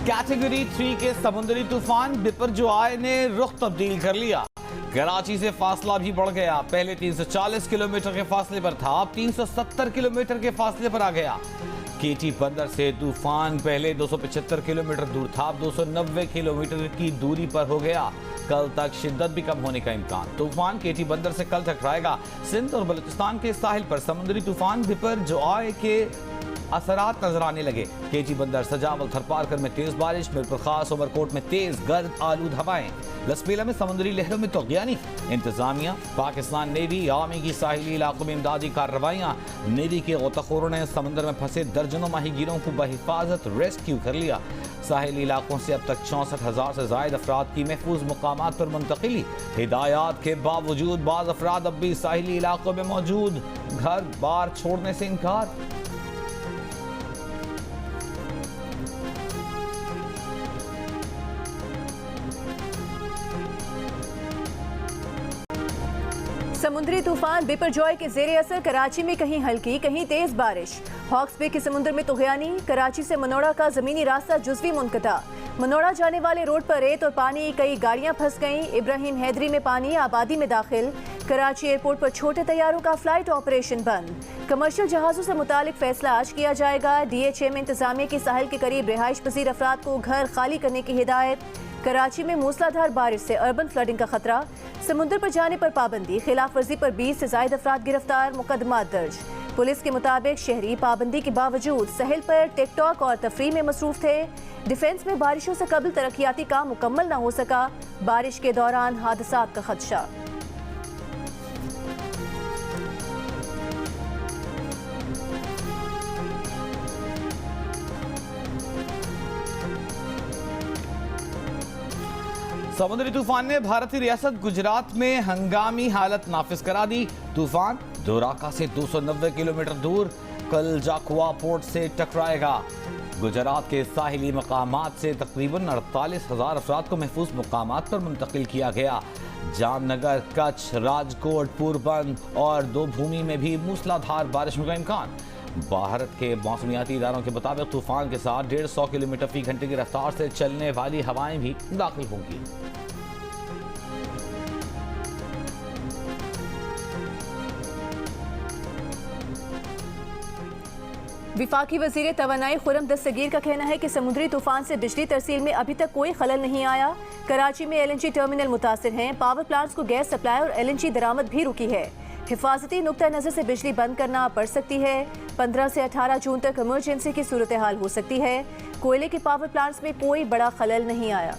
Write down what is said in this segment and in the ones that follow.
Category 3 के समुद्री तूफान बिपरजॉय ने रुख तब्दील कर लिया। कराची से फासला भी बढ़ गया। पहले 340 किलोमीटर के फासले पर था, अब 370 किलोमीटर के फासले पर आ गया। केटी बंदर से तूफान पहले 275 किलोमीटर दूर था, अब 290 किलोमीटर की दूरी पर हो गया। कल तक शिद्दत भी कम होने का इम्कान। तूफान केटी बंदर से कल टकराएगा। सिंध और बलूचिस्तान के साहिल पर समुद्री तूफान बिपरजॉय के असरात नजर आने लगे। केटी बंदर, सजावल, थरपारकर में तेज बारिश, मिरपुर खास, उमरकोट में तेज गर्द आलूद हवाएं। लसपेला में समुद्री लहरों में तौगियानी। इंतजामिया, पाकिस्तान नेवी, आर्मी की साहिली इलाकों में इमदादी कार्रवाइयाँ। नेवी के गोताखोरों ने समंदर में फंसे दर्जनों माहीगीरों को बहिफाजत रेस्क्यू कर लिया। साहिली इलाकों से अब तक 64,000 से ज्यादा अफराद की महफूज मुकामात पर मुंतकिली। हिदायत के बावजूद बाज़ अफराद अब भी साहिली इलाकों में मौजूद, घर बार छोड़ने से इनकार। समुद्री तूफान बिपरजॉय के जेर असर कराची में कहीं हल्की कहीं तेज बारिश। हॉक्स बे के समुद्र में तुगयानी। कराची से मनोड़ा का जमीनी रास्ता जुज़वी मुनक़ता। मनोड़ा जाने वाले रोड पर रेत और पानी, कई गाड़ियां फंस गईं। इब्राहिम हैदरी में पानी आबादी में दाखिल। कराची एयरपोर्ट पर छोटे तैयारों का फ्लाइट ऑपरेशन बंद। कमर्शियल जहाज़ों से मुतालिक फैसला आज किया जाएगा। DHA में इंतजामिया की साहिल के करीब रिहाइश पजीर अफराद को घर खाली करने की हिदायत। कराची में मूसलाधार बारिश से अर्बन फ्लडिंग का खतरा। समुद्र पर जाने पर पाबंदी, खिलाफ वर्जी पर 20 से ज्यादा अफराद गिरफ्तार, मुकदमा दर्ज। पुलिस के मुताबिक शहरी पाबंदी के बावजूद सहल पर टिकटॉक और तफरीह में मसरूफ थे। डिफेंस में बारिशों से कबल तरक्याती काम मुकम्मल न हो सका। बारिश के दौरान हादसात का खदशा। समुद्री तूफान ने भारतीय रियासत गुजरात में हंगामी हालत नाफिज करा दी। तूफान दोराका से 290 किलोमीटर दूर कल जाकुआ पोर्ट से टकराएगा। गुजरात के साहिली मकामात से तकरीबन 48,000 अफराद को महफूज मकामात पर मुंतकिल किया गया। जामनगर, कच्छ, राजकोट, पोरबंद और दो भूमि में भी मूसलाधार बारिशों का इम्कान। भारत के मौसमियाती इदारों के मुताबिक तूफान के साथ 150 किलोमीटर फी घंटे की रफ्तार से चलने वाली हवाएं भी दाखिल होंगी। विफाकी वजीर तवानाई खुरम दस्तगीर का कहना है कि समुद्री तूफान से बिजली तरसील में अभी तक कोई खलल नहीं आया। कराची में LNG टर्मिनल मुतासिर हैं। पावर प्लांट्स को गैस सप्लाई और LNG दरामद भी रुकी है। हिफाजती नुक्ता नज़र से बिजली बंद करना पड़ सकती है। 15 से 18 जून तक इमरजेंसी की सूरत हाल हो सकती है। कोयले के पावर प्लांट्स में कोई बड़ा खलल नहीं आया।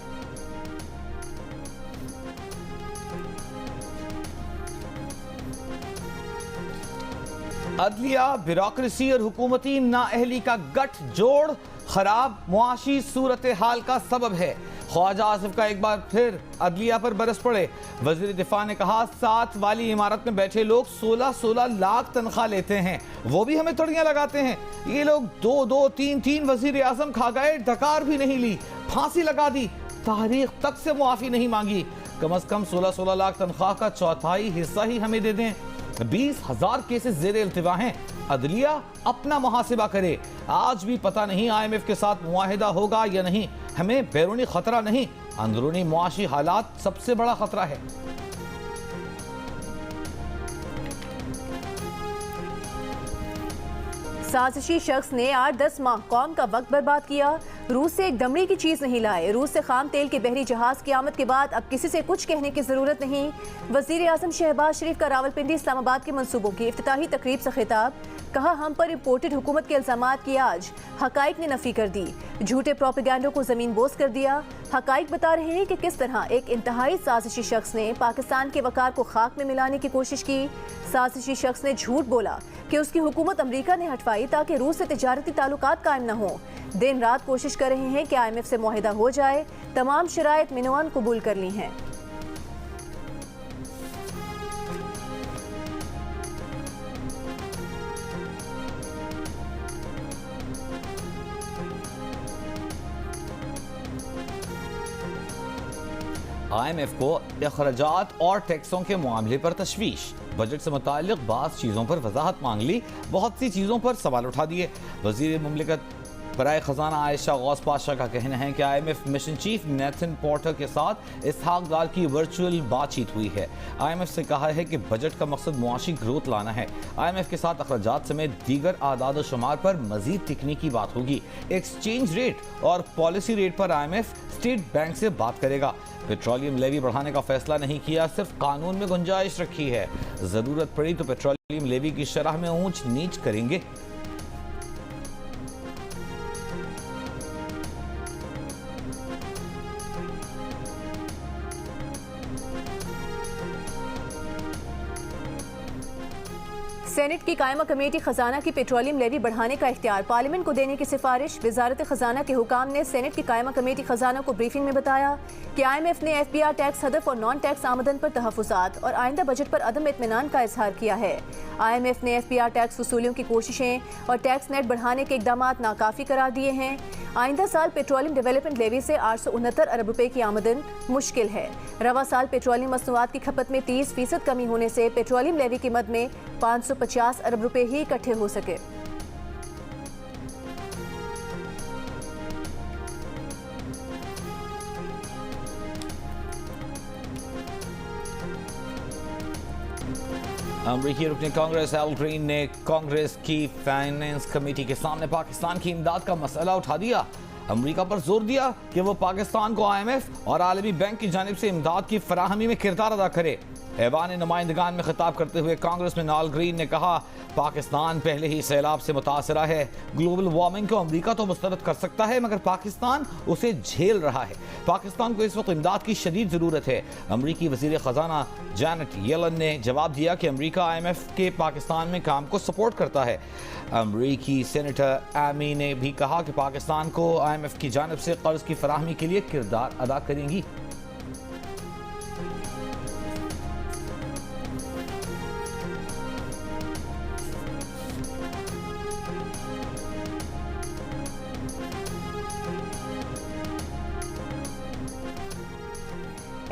अदलिया, ब्यूरोक्रेसी और हुकूमती नाअहली का गठजोड़ खराब मुआशी सूरत हाल का सबब है। ख्वाजा आसिफ का एक बार फिर अदलिया पर बरस पड़े। वजीर दिफा ने कहा 7 वाली इमारत में बैठे लोग 16-16 लाख तनख्वाह लेते हैं, वो भी हमें तड़ियां लगाते हैं। ये लोग 2-2, 3-3 वजीर आजम खा गए, डकार भी नहीं ली, फांसी लगा दी, तारीख तक से मुआफी नहीं मांगी। कम अज कम 16-16 लाख तनख्वाह का चौथाई हिस्सा ही हमें दे दें। 20,000 केसेस जेर इल्तिवा हैं। अदलिया अपना मुहासिबा करे। आज भी पता नहीं IMF के साथ मुआहिदा होगा या नहीं। हमें बैरूनी खतरा नहीं, अंदरूनी मुआशी हालात सबसे बड़ा खतरा है। साजिशी शख्स ने 8-10 माह कौम का वक्त बर्बाद किया। रूस से एक दमड़ी की चीज नहीं लाए। रूस से खाम तेल के बहरी जहाज की आमद के बाद अब किसी से कुछ कहने की जरूरत नहीं। वजीर आजम शहबाज शरीफ का रावलपिंडी इस्लामाबाद के मंसूबों की इफ्तिताही तकरीब से खिताब। कहा हम पर इम्पोर्टेड हुकूमत के इल्जामात की आज हकाइक ने नफी कर दी। झूठे प्रोपेगेंडो को जमीन बोस कर दिया। हकाइक बता रहे हैं कि किस तरह एक इंतहाई साजिशी शख्स ने पाकिस्तान के वकार को खाक में मिलाने की कोशिश की। साजिशी शख्स ने झूठ बोला कि उसकी हुकूमत अमरीका ने हटवाई ताकि रूस से तिजारती ताल्लुकात कायम न हो। दिन रात कोशिश कर रहे हैं कि IMF से मुआहिदा हो जाए। तमाम शराइत मिनवान कबूल कर ली हैं। IMF को अखराजात और टैक्सों के मामले पर तशवीश। बजट से मुताल्लिक बाज़ चीज़ों पर वजाहत मांग ली, बहुत सी चीज़ों पर सवाल उठा दिए। वज़ीर मुमलिकत बराए खजाना आयशा गौस पाशा का कहना है कि IMF mission chief Nathan porter के साथ इसहाक डार की वर्चुअल बातचीत हुई है। IMF से कहा है कि बजट का मकसद मुआशी ग्रोथ लाना है। IMF के साथ अखराजात समेत दीगर आदाद व शुमार पर मजीद तकनीकी बात होगी। एक्सचेंज रेट और पॉलिसी रेट पर IMF स्टेट बैंक से बात करेगा। पेट्रोलियम लेवी बढ़ाने का फैसला नहीं किया, सिर्फ कानून में गुंजाइश रखी है। जरूरत पड़ी तो पेट्रोलियम लेवी की शरह में ऊंच नीच करेंगे। सेनेट की कायमा कमेटी खजाना की पेट्रोलियम लेवी बढ़ाने का इख्तियार पार्लियामेंट को देने की सिफारिश। वजारत खजाना के हुकाम ने सेनेट की कायमा कमेटी खजाना को ब्रीफिंग में बताया कि IMF ने FBR टैक्स हदफ और नॉन टैक्स आमदन पर तहफुजात और आइंदा बजट पर अदम इत्मीनान का इजहार किया है। IMF ने FBR टैक्स वसूलियों की कोशिशें और टैक्स नेट बढ़ाने के इकदाम नाकाफी करार दिए हैं। आइंदा साल पेट्रोलियम डेवलपमेंट लेवी से 869 अरब रुपए की आमदन मुश्किल है। रवा साल पेट्रोलियम मसनूआत की खपत में 30% कमी होने से पेट्रोलियम लेवी की मद में 550 अरब रुपए ही इकट्ठे हो सके। अमरीकी रुकन कांग्रेस एल ग्रीन ने कांग्रेस की फाइनेंस कमेटी के सामने पाकिस्तान की इमदाद का मसला उठा दिया। अमरीका पर जोर दिया कि वो पाकिस्तान को IMF और आलमी बैंक की जानिब से इमदाद की फराहमी में किरदार अदा करे। ऐवान नुमाइंदगान में खिताब करते हुए कांग्रेसमैन एल ग्रीन ने कहा, पाकिस्तान पहले ही सैलाब से मुतासरा है। ग्लोबल वार्मिंग को अमरीका तो मुस्तरद कर सकता है, मगर पाकिस्तान उसे झेल रहा है। पाकिस्तान को इस वक्त इमदाद की शदीद ज़रूरत है। अमरीकी वज़ीर ख़जाना जैनेट येलन ने जवाब दिया कि अमरीका IMF के पाकिस्तान में काम को सपोर्ट करता है। अमरीकी सेनेटर एमी ने भी कहा कि पाकिस्तान को IMF की जानिब से कर्ज की फराहमी के लिए किरदार अदा करेंगी।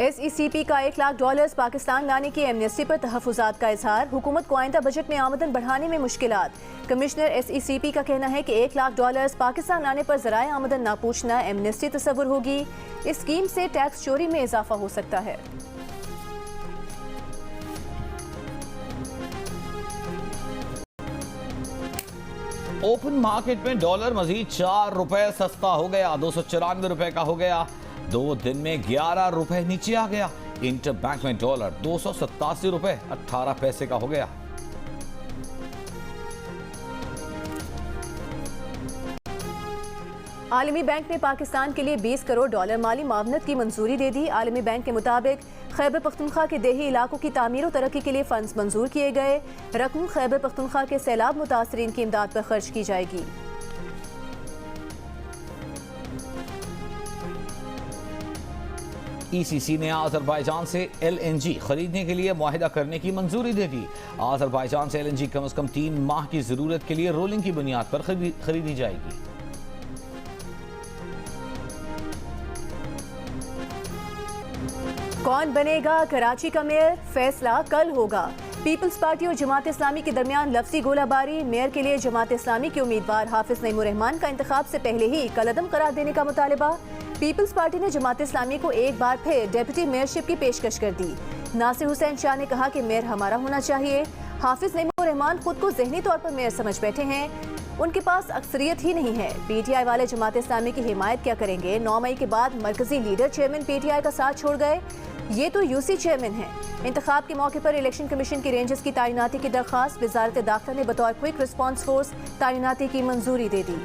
SECP का $1 लाख पाकिस्तान लाने की एमनेस्टी पर तहफुजात का इजहार। हुकूमत को आइंदा बजट में आमदन बढ़ाने में मुश्किलात। कमिश्नर SECP का कहना है कि $1 लाख पाकिस्तान लाने पर ज़राए आमदन ना पूछना एमनेस्टी तस्वुर होगी। इस स्कीम से टैक्स चोरी में इजाफा हो सकता है। ओपन मार्केट में डॉलर मजीद 4 रुपए सस्ता हो गया, 294 रुपए का हो गया। 2 दिन में 11 रुपए नीचे आ गया। इंटर बैंक में डॉलर 287 रुपए 18 पैसे का हो गया। आलमी बैंक ने पाकिस्तान के लिए $20 करोड़ माली मावनत की मंजूरी दे दी। आलमी बैंक के मुताबिक खैबर पख्तूनख्वा के देही इलाकों की तामीर और तरक्की के लिए फंड्स मंजूर किए गए। रकम खैबर पख्तूनख्वा के सैलाब मुतासरीन की इमदाद पर खर्च की जाएगी। ECC ने आज़रबाईजान से LNG खरीदने के लिए मुआहिदा करने की मंजूरी दे दी। आज़रबाईजान से LNG कम से कम 3 माह की जरूरत के लिए रोलिंग की बुनियाद पर खरीदी जाएगी। कौन बनेगा कराची का मेयर, फैसला कल होगा। पीपल्स पार्टी और जमात इस्लामी के दरमियान लफ्जी गोलाबारी। मेयर के लिए जमात इस्लामी के उम्मीदवार हाफिज नईमुर्रहमान का इंतखाब से पहले ही कलअदम करार देने का मुतालबा। पीपल्स पार्टी ने जमात इस्लामी को एक बार फिर डेप्यूटी मेयरशिप की पेशकश कर दी। नासिर हुसैन शाह ने कहा कि मेयर हमारा होना चाहिए। हाफिज नईमुर्रहमान खुद को जहनी तौर पर मेयर समझ बैठे हैं, उनके पास अक्सरियत ही नहीं है। PTI वाले जमात इस्लामी की हिमायत क्या करेंगे? 9 मई के बाद मरकजी लीडर चेयरमैन PTI का साथ छोड़ गए। ये तो UC चेयरमैन है। इंतखाब के मौके पर इलेक्शन कमीशन की रेंजर्स की तैनाती की दरख्वास्त। वजारत दाखिला ने बतौर क्विक रिस्पॉन्स फोर्स तैनाती की मंजूरी दे दी।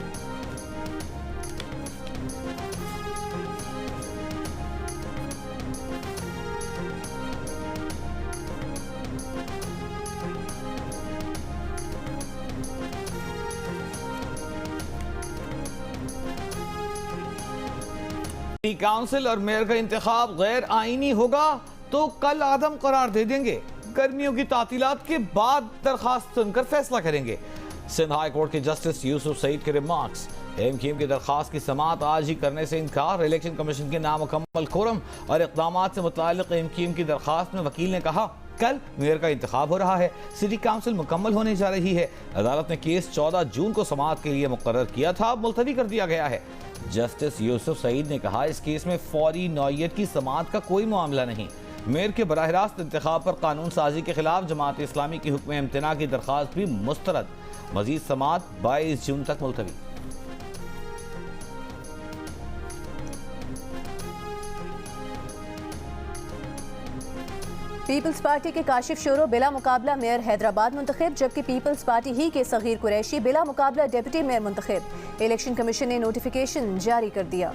काउंसिल और मेयर का इंतखाब गैर आईनी होगा तो कल आदम करार दे देंगे। गर्मियों की तातीलात के बाद दरखास्त सुनकर फैसला करेंगे। सिंध हाई कोर्ट के जस्टिस यूसुफ सईद के रिमार्क्स। MQM की दरखास्त की समाअत आज ही करने से इनकार। इलेक्शन कमीशन के नामुकम्मल कोरम और इक़दामात से मुताल्लिक़ MQM की दरखास्त में वकील ने कहा कल मेयर का इंतखाब हो रहा है। सिटी काउंसिल मुकम्मल होने जा रही है। अदालत ने केस 14 जून को समाअत के लिए मुकर्रर किया था, मुलतवी कर दिया गया है। जस्टिस यूसुफ सईद ने कहा, इस केस में फौरी नौयत की समाअत का कोई मामला नहीं। मेयर के बराह रास्त इंतखाब पर कानून साजी के खिलाफ जमात इस्लामी की हुक्म इम्तना की दरख्वास्त भी मुस्तरद। मजीद समाअत 22 जून तक मुलतवी। पीपल्स पार्टी के काशिफ शोरो बिला मुकाबला मेयर हैदराबाद मुंतखब, जबकि पीपल्स पार्टी ही के सगीर कुरैशी बिला मुकाबला डिप्टी मेयर मुंतखब। इलेक्शन कमीशन ने नोटिफिकेशन जारी कर दिया।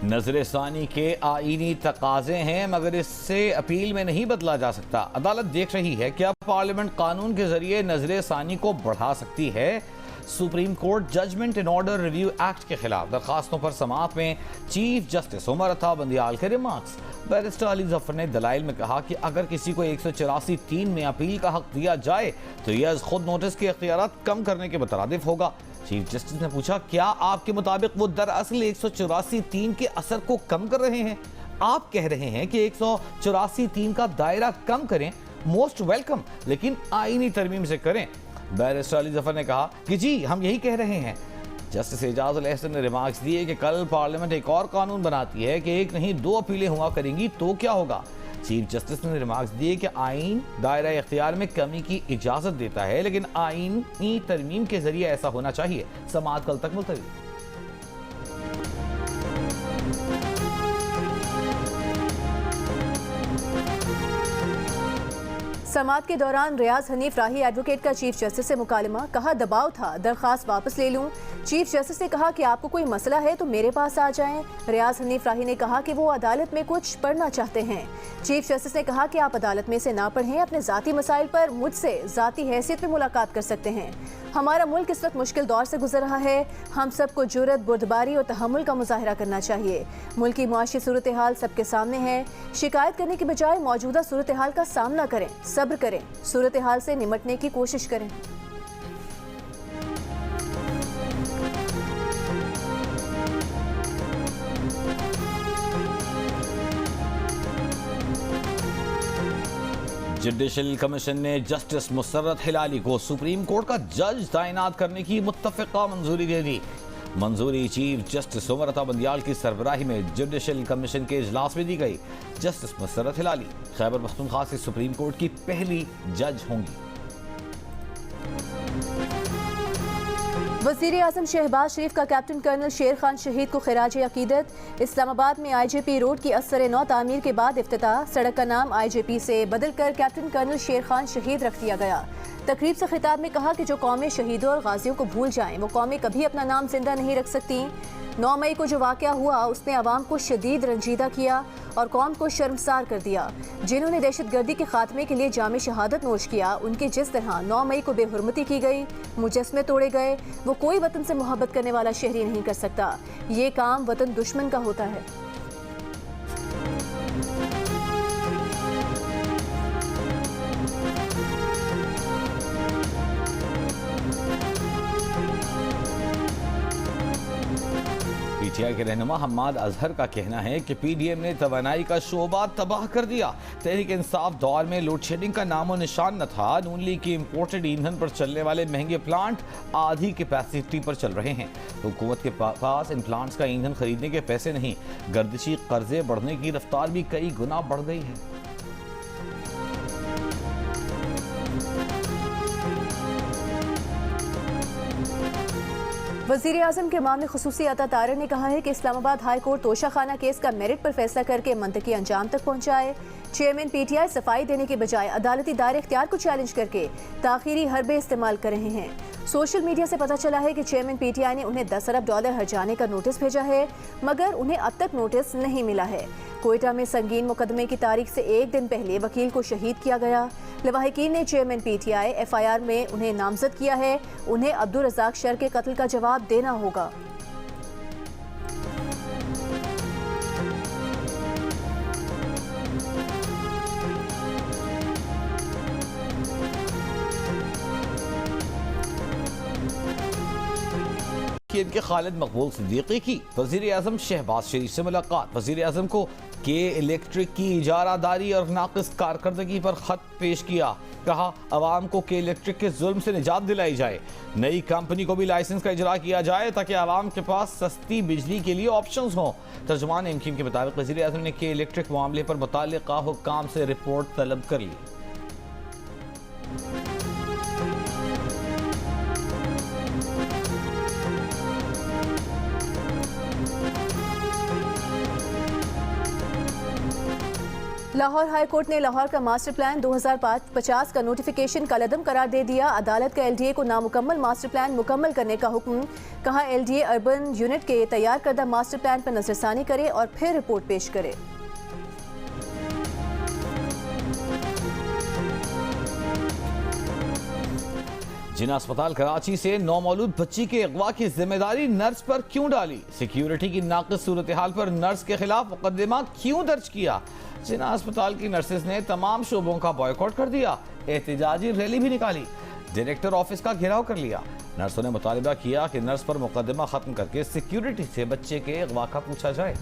नजरसानी के आईनी तकाजे हैं, मगर इससे अपील में नहीं बदला जा सकता। अदालत देख रही है कि अब पार्लियामेंट कानून के जरिए नजरसानी को बढ़ा सकती है। Supreme court judgement in order review act के खिलाफ दरखास्तों पर समाअत में चीफ जस्टिस उमर अता बंदियाल के रिमार्क्स। बैरिस्टर अली जफर ने दलाइल में कहा कि अगर किसी को 184(3) में अपील का हक दिया जाए तो यह खुद नोटिस के इख्तियारात कम करने के मुतरादिफ होगा। चीफ जस्टिस ने पूछा, क्या आपके मुताबिक वो दरअसल 184(3) के असर को कम कर रहे हैं? आप कह रहे हैं कि 184(3) का दायरा कम करें, मोस्ट वेलकम, लेकिन आईनी तरमीम से करें। बैरिस्टर अली जफर ने कहा कि जी हम यही कह रहे हैं। जस्टिस एजाज अल एहसन ने रिमार्क्स दिए कि कल पार्लियामेंट एक और कानून बनाती है कि एक नहीं 2 अपीलें हुआ करेंगी तो क्या होगा। चीफ जस्टिस ने रिमार्क्स दिए कि आईन दायरा इख्तियार में कमी की इजाजत देता है, लेकिन आईनी तरमीम के जरिए ऐसा होना चाहिए। समाअत कल तक मुलतवी। समाअत के दौरान रियाज हनीफ राही एडवोकेट का चीफ जस्टिस से मुकालमा, कहा दबाव था, दरखास्त वापस ले लूं। चीफ जस्टिस ने कहा कि आपको कोई मसला है तो मेरे पास आ जाएं। रियाज हनीफ राही ने कहा कि वो अदालत में कुछ पढ़ना चाहते हैं। चीफ जस्टिस ने कहा कि आप अदालत में से ना पढ़ें, अपने ज़ाती मसाइल पर मुझसे ज़ाती हैसियत में मुलाकात कर सकते हैं। हमारा मुल्क इस वक्त मुश्किल दौर से गुजर रहा है, हम सबको जुर्रत, बुर्दबारी और तहम्मुल का मुजाहरा करना चाहिए। मुल्क की मुआशी सूरत हाल सबके सामने है। शिकायत करने के बजाय मौजूदा सूरत हाल का सामना करें, सब्र करें, सूरत हाल से निमटने की कोशिश करें। जुडिशल कमीशन ने जस्टिस मुसर्रत हिलाली को सुप्रीम कोर्ट का जज तैनात करने की मुत्तफ़िका मंजूरी दे दी। मंजूरी चीफ जस्टिस उमर अता बंदियाल की सरबराही में जुडिशल कमीशन के इजलास में दी गई। जस्टिस मुसर्रत हिलाली खैबर पख्तूनख्वा से सुप्रीम कोर्ट की पहली जज होंगी। वज़ीर आज़म शहबाज शरीफ का कैप्टन कर्नल शेर खान शहीद को खिराज अकीदत। इस्लामाबाद में IJP रोड की असर नौ तामीर के बाद इफ्तिताह। सड़क का नाम IJP से बदलकर कैप्टन कर्नल शेर खान शहीद रख दिया गया। तकरीब से खिताब में कहा कि जो कौमें शहीदों और गाजियों को भूल जाएं, वो कौमें कभी अपना नाम जिंदा नहीं रख सकती। 9 मई को जो वाक़या हुआ उसने अवाम को शदीद रंजीदा किया और कौम को शर्मसार कर दिया। जिन्होंने दहशतगर्दी के खात्मे के लिए जामे शहादत नोश किया, उनकी जिस तरह 9 मई को बेहुरमती की गई, मुजस्मे तोड़े गए, वो कोई वतन से मोहब्बत करने वाला शहरी नहीं कर सकता। ये काम वतन दुश्मन का होता है। PTI के रहनुमा हम्माद अजहर का कहना है कि PDM ने तवानाई का शोबा तबाह कर दिया। तहरीक इंसाफ दौर में लोड शेडिंग का नामो निशान न था। नून लीग की इम्पोर्टेड ईंधन पर चलने वाले महंगे प्लांट आधी कैपेसिटी पर चल रहे हैं। हुकूमत के पास इन प्लांट्स का ईंधन खरीदने के पैसे नहीं। गर्दिशी कर्जे बढ़ने की रफ्तार भी कई गुना बढ़ गई है। वज़ीर आज़म के मामले खुसूसी अता तारे ने कहा है कि इस्लामाबाद हाई कोर्ट तोशा खाना केस का मेरिट पर फैसला करके मंतकी अंजाम तक पहुँचाए। चेयरमैन PTI सफाई देने के बजाय अदालती दायरे इख्तियार को चैलेंज करके ताखीरी हरबे इस्तेमाल कर रहे हैं। सोशल मीडिया से पता चला है कि चेयरमैन PTI ने उन्हें $10 अरब हर्जाने का नोटिस भेजा है, मगर उन्हें अब तक नोटिस नहीं मिला है। कोयटा में संगीन मुकदमे की तारीख से एक दिन पहले वकील को शहीद किया गया। लवाहिकीन ने चेयरमैन PTI FIR में उन्हें नामजद किया है। उन्हें अब्दुल रज़ाक शर के कत्ल का जवाब देना होगा। PDM के खालिद मकबूल सिद्दीकी की। वज़ीर आज़म शहबाज शरीफ से मुलाकात। वज़ीर आज़म को के इलेक्ट्रिक की इजारादारी और नाक़िस कारकर्दगी पर खत पेश किया। कहा अवाम को के इलेक्ट्रिक के जुल्म से निजात दिलाई जाए। नई कंपनी को भी लाइसेंस का इजरा किया जाए ताकि आवाम के पास सस्ती बिजली के लिए ऑप्शंस हों। तर्जुमान एमक्यूएम के मुताबिक वज़ीर आज़म ने के इलेक्ट्रिक मामले पर मुताल्लिका हुक्काम से रिपोर्ट तलब कर ली। लाहौर हाई कोर्ट ने लाहौर का मास्टर प्लान 2050 का नोटिफिकेशन कलअदम करार दे दिया। अदालत का LDA को नामुकम्मल मास्टर प्लान मुकम्मल करने का हुक्म। कहा LDA अर्बन यूनिट के तैयार करदा मास्टर प्लान पर नजरसानी करे और फिर रिपोर्ट पेश करे। जिना अस्पताल कराची से नौमौलूद बच्ची के अगवा की जिम्मेदारी नर्स पर क्यों डाली? सिक्योरिटी की नाक़िस सूरत हाल पर नर्स के खिलाफ मुकदमा क्यों दर्ज किया? जिना अस्पताल की नर्सेज ने तमाम शोबों का बॉयकॉट कर दिया। एहतजाजी रैली भी निकाली। डायरेक्टर ऑफिस का घेराव कर लिया। नर्सों ने मुतालबा किया कि नर्स पर मुकदमा खत्म करके सिक्योरिटी से बच्चे के अगवा का पूछा जाए।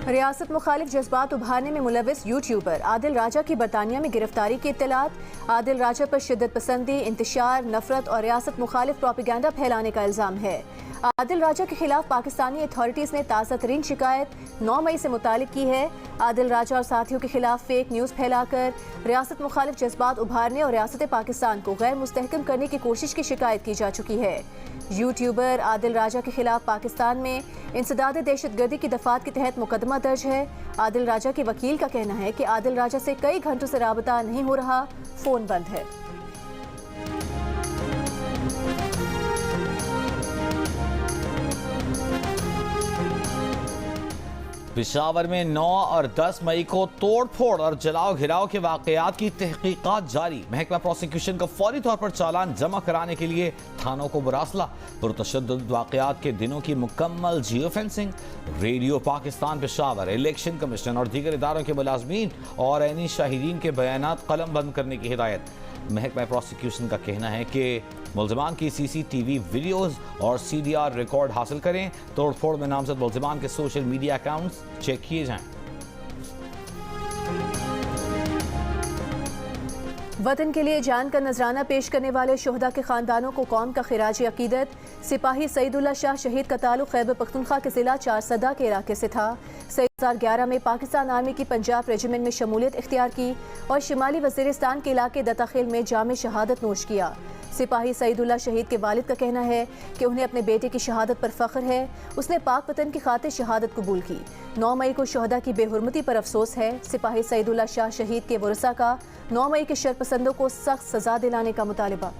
रियासत मुखालिफ जज्बात उभारने में मुलविस यूट्यूबर आदिल राजा की बरतानिया में गिरफ्तारी की इत्तलात। आदिल राजा पर शिद्दत पसंदी, इंतशार, नफरत और रियासत मुखालिफ प्रोपेगेंडा फैलाने का इल्ज़ाम है। आदिल राजा के खिलाफ पाकिस्तानी अथॉरिटीज़ ने ताज़ा तरीन शिकायत 9 मई से मुतालिक की है। आदिल राजा और साथियों के खिलाफ फेक न्यूज़ फैलाकर रियासत मुखालिफ जज्बात उभारने और रियासत पाकिस्तान को गैर मुस्तहकम करने की कोशिश की शिकायत की जा चुकी है। यूट्यूबर आदिल राजा के खिलाफ पाकिस्तान में इंसदाद दहशतगर्दी की दफात के तहत मुकदमा दर्ज है। आदिल राजा के वकील का कहना है कि आदिल राजा से कई घंटों से राबता नहीं हो रहा, फोन बंद है। पेशावर में 9 और 10 मई को तोड़ फोड़ और जलाओ घिराव के वाकयात की तहकीकात जारी। महकमा प्रोसिक्यूशन को फौरी तौर पर चालान जमा कराने के लिए थानों को मुरासला। पुरतशद्दुद वाकयात के दिनों की मुकम्मल geo fencing. Radio Pakistan Peshawar, election commission और दीगर इदारों के मुलाजमीन और ऐनी शाहिदीन के बयानात कलम बंद करने की हिदायत। महकमा प्रोसिक्यूशन का कहना है कि मुल्ज़िमान की CCTV वीडियोज़ और CDR रिकॉर्ड हासिल करें। तोड़फोड़ में नामजद मुल्ज़िमान के सोशल मीडिया अकाउंट्स चेक किए जाएं। वतन के लिए जान का नजराना पेश करने वाले शोहदा के खानदानों को कौम का खिराजी अकीदत। सिपाही सईदुल्लाह शाह शहीद का ताल्लुक खैबर पख्तूनख्वा के जिला चारसदा के इलाके से था। 2011 में पाकिस्तान आर्मी की पंजाब रेजिमेंट में शमूलियत इख्तियार की और शिमाली वज़ीरिस्तान के इलाके दताखेल में जाम शहादत नोश किया। सिपाही सईदुल्लाह शहीद के वालिद का कहना है कि उन्हें अपने बेटे की शहादत पर फख्र है। उसने पाक वतन की खातिर शहादत कबूल की। 9 मई को शोहदा की बेहुरमती पर अफसोस है। सिपाही सईदुल्लाह शाह शहीद के वरसा का 9 मई के शरपसंदों को सख्त सजा दिलाने का मुतालिबा।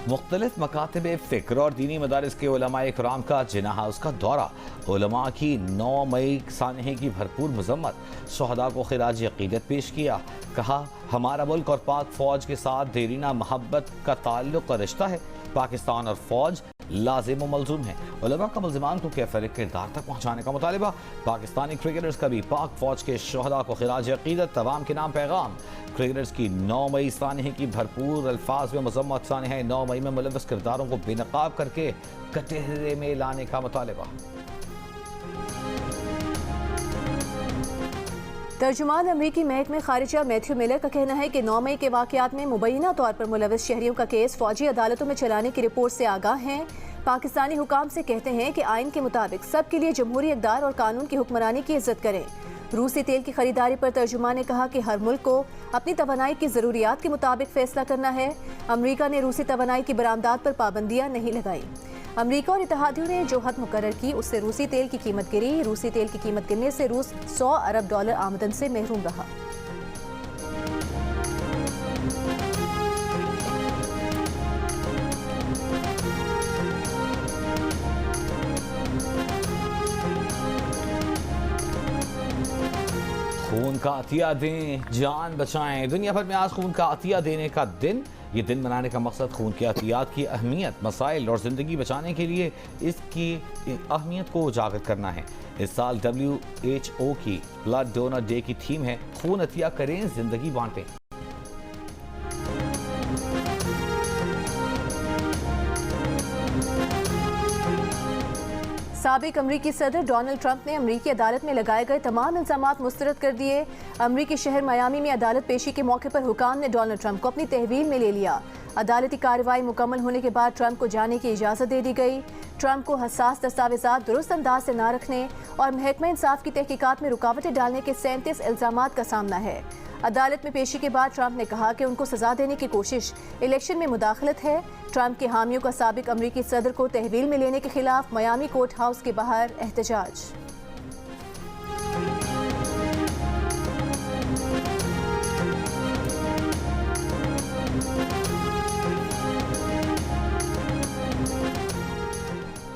मुख्तलिफ मकातब फ़िक्र और दीनी मदारिस के उलमाए इकराम का जिना हाउस का दौरा। उलमा की 9 मई सानहे की भरपूर मजम्मत। शहदा को खिराज अकीदत पेश किया। कहा हमारा मुल्क और पाक फ़ौज के साथ देरीना मोहब्बत का ताल्लुक और रिश्ता है। पाकिस्तान और फ़ौज लाजिम व मलजूम है। उलमा का मुल्ज़िमान को कैफियत किरदार तक पहुँचाने का मुतालिबा। पाकिस्तानी क्रिकेटर्स का भी पाक फ़ौज के शहदा को खिराज अकीदत तवाम के नाम पैगाम। क्रिकेटर्स की 9 मई सानहे की भरपूर अल्फाज में मजम्मत। सानहे 9 मई में मुलव्वस किरदारों को बेनकाब करके कटहरे में लाने का मुतालिबा। तर्जुमान अमरीकी महकमे खारिजा मैथ्यू मिलर का कहना है कि 9 मई के वाकयात में मुबैना तौर पर मुलव्वस शहरियों का केस फौजी अदालतों में चलाने की रिपोर्ट से आगाह हैं। पाकिस्तानी हुकाम से कहते हैं कि आइन के मुताबिक सबके लिए जमहूरी इक़दार और कानून की हुक्मरानी की इज्जत करें। रूसी तेल की खरीदारी पर तर्जुमान ने कहा कि हर मुल्क को अपनी तवानाई की ज़रूरियात के मुताबिक फैसला करना है। अमरीका ने रूसी तवानाई की बरामदात पर पाबंदियाँ नहीं लगाई। अमरीका और इत्तेहादियों ने जो हद मुकर्रर की उससे रूसी तेल की कीमत गिरी। रूसी तेल की कीमत गिरने से रूस $100 अरब आमदन से महरूम रहा। खून का अतिया दें, जान बचाएं। दुनिया भर में आज खून का अतिया देने का दिन ये दिन मनाने का मकसद खून की अतियात की अहमियत, मसाइल और ज़िंदगी बचाने के लिए इसकी अहमियत को उजागर करना है। इस साल WHO की ब्लड डोनर डे की थीम है खून अतिया करें, जिंदगी बांटें। साबिक अमरीकी सदर डोनाल्ड ट्रंप ने अमरीकी अदालत में लगाए गए तमाम इल्जामात मुस्तरद कर दिए। अमरीकी शहर मियामी में अदालत पेशी के मौके पर हुकाम ने डोनाल्ड ट्रंप को अपनी तहवील में ले लिया। अदालती कार्रवाई मुकम्मल होने के बाद ट्रंप को जाने की इजाज़त दे दी गई। ट्रंप को हसास दस्तावेजात दुरुस्त अंदाज से न रखने और महकमा इंसाफ की तहकीकात में रुकावटें डालने के 37 इल्जामात का सामना है। अदालत में पेशी के बाद ट्रंप ने कहा कि उनको सजा देने की कोशिश इलेक्शन में मुदाखलत है। ट्रंप के हामियों का साबिक अमरीकी सदर को तहवील में लेने के खिलाफ मियामी कोर्ट हाउस के बाहर एहतजाज।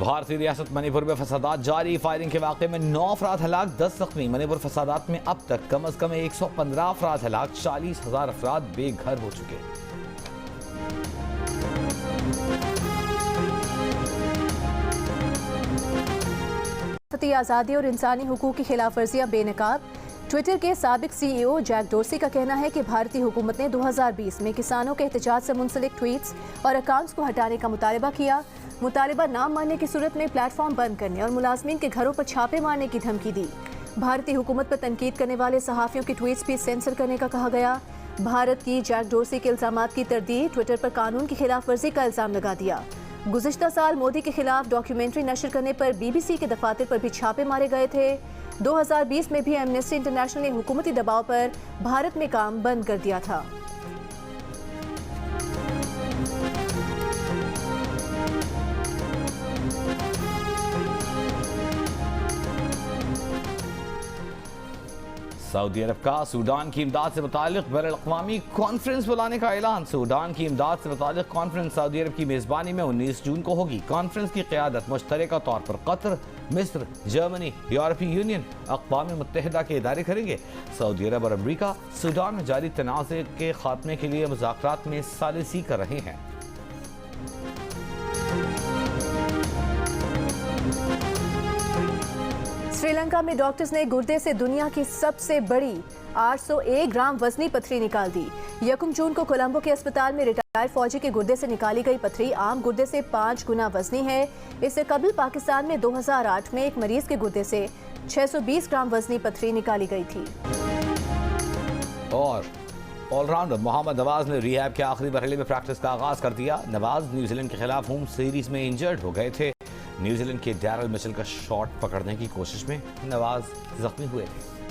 भारतीय रियासत मणिपुर में फसादात जारी, फायरिंग के वाक़े में 9 अफराद हलाक, 10 जख्मी। मणिपुर फसादात में अब तक कम अज कम 115 अफराद हलाक, 40,000 अफराद बेघर हो चुके। आज़ादी और इंसानी हुकूक की खिलाफ वर्जियां बेनकाब। ट्विटर के साबिक CEO जैक डोर्सी का कहना है कि भारतीय हुकूमत ने 2020 में किसानों के एहतजाज से मुंसलिक ट्वीट्स और अकाउंट्स को हटाने का मुतालबा किया। मुतालबा ना मानने की सूरत में प्लेटफॉर्म बंद करने और मुलाजमीन के घरों पर छापे मारने की धमकी दी। भारतीय हुकूमत पर तनकीद करने वाले सहाफ़ियों की ट्वीट्स भी सेंसर करने का कहा गया। भारत की जैक डोर्सी के इल्जामात की तरदीद, ट्विटर पर कानून की खिलाफ वर्जी का इल्जाम लगा दिया। गुज़िश्ता साल मोदी के खिलाफ डॉक्यूमेंट्री नशर करने पर BBC के दफातर पर भी छापे मारे गए थे। 2020 में भी एमनेस्टी इंटरनेशनल ने हुकूमती दबाव पर भारत में काम बंद कर दिया था। सऊदी अरब का सूडान की इमदाद से मुतालिक बैनुल-अक़वामी कॉन्फ्रेंस बुलाने का ऐलान। सूडान की इमदाद से मुतालिक कॉन्फ्रेंस सऊदी अरब की मेज़बानी में 19 जून को होगी। कॉन्फ्रेंस की क़यादत मुश्तरका तौर पर कतर, मिस्र, जर्मनी, यूरोपीय यूनियन, अक़वाम मुत्तहिदा के इदारे करेंगे। सऊदी अरब और अमरीका सूडान में जारी तनाज़े के खात्मे के लिए मुज़ाकरात में सालिसी कर रहे हैं। श्रीलंका में डॉक्टर्स ने गुर्दे से दुनिया की सबसे बड़ी 801 ग्राम वजनी पथरी निकाल दी। 1 जून को कोलंबो के अस्पताल में रिटायर्ड फौजी के गुर्दे से निकाली गई पथरी आम गुर्दे से 5 गुना वजनी है। इससे कबल पाकिस्तान में 2008 में एक मरीज के गुर्दे से 620 ग्राम वजनी पथरी निकाली गई थी। और ऑलराउंडर मोहम्मद नवाज ने रिहैब के आखिरी मरहले में प्रैक्टिस का आगाज कर दिया। नवाज न्यूजीलैंड के खिलाफ होम सीरीज में इंजर्ड हो गए थे। न्यूजीलैंड के डैरल मिचेल का शॉट पकड़ने की कोशिश में नवाज जख्मी हुए थे।